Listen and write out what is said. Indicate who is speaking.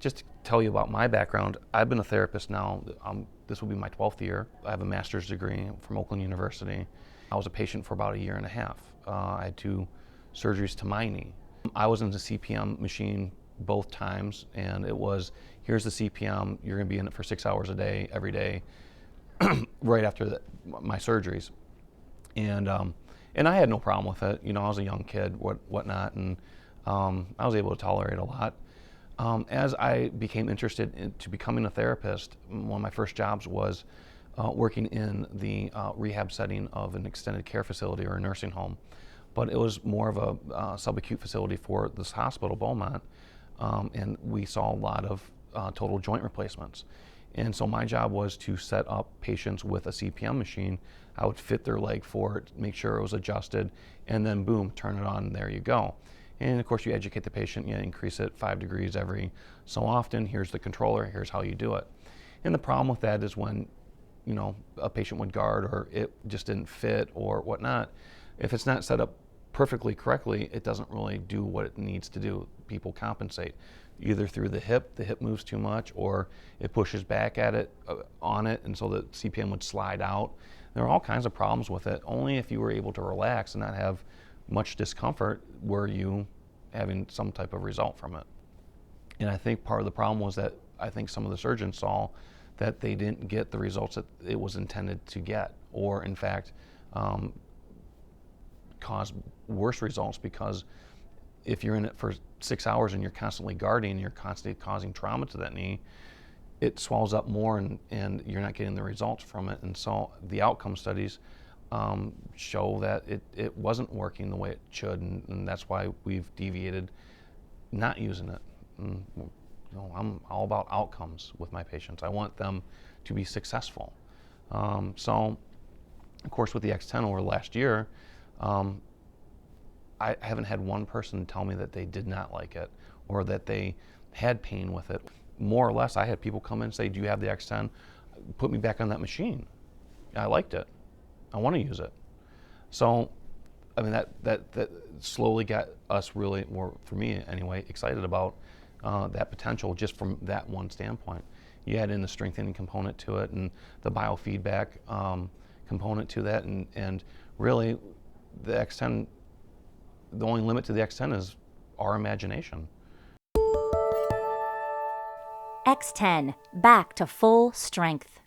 Speaker 1: Just to tell you about my background, I've been a therapist now. This will be my 12th year. I have a master's degree from Oakland University. I was a patient for about a year and a half. I had 2 surgeries to my knee. I was in the CPM machine both times, and it was, here's the CPM, you're going to be in it for 6 hours a day, every day, right after my surgeries. And I had no problem with it. You know, I was a young kid, whatnot, and I was able to tolerate a lot. As I became interested into becoming a therapist, one of my first jobs was working in the rehab setting of an extended care facility or a nursing home. But it was more of a subacute facility for this hospital, Beaumont, and we saw a lot of total joint replacements. And so my job was to set up patients with a CPM machine. I would fit their leg for it, make sure it was adjusted, and then boom, turn it on, and there you go. And of course you educate the patient, you increase it 5 degrees every so often, here's the controller, here's how you do it. And the problem with that is when, you know, a patient would guard or it just didn't fit or whatnot, if it's not set up perfectly correctly, it doesn't really do what it needs to do. People compensate either through the hip moves too much, or it pushes back at it, on it, and so the CPM would slide out. There are all kinds of problems with it. Only if you were able to relax and not have much discomfort were you having some type of result from it. And I think part of the problem was that I think some of the surgeons saw that they didn't get the results that it was intended to get, or in fact cause worse results, because if you're in it for 6 hours and you're constantly guarding, you're constantly causing trauma to that knee, it swells up more and you're not getting the results from it. And so the outcome studies show that it wasn't working the way it should, and that's why we've deviated not using it. And, you know, I'm all about outcomes with my patients. I want them to be successful. So, of course, with the X10 over last year, I haven't had one person tell me that they did not like it or that they had pain with it. More or less, I had people come in and say, do you have the X10? Put me back on that machine. I liked it. I want to use it. So, I mean, that slowly got us really, more for me anyway, excited about that potential just from that one standpoint. You add in the strengthening component to it and the biofeedback component to that, and really the X10, the only limit to the X10 is our imagination.
Speaker 2: X10, back to full strength.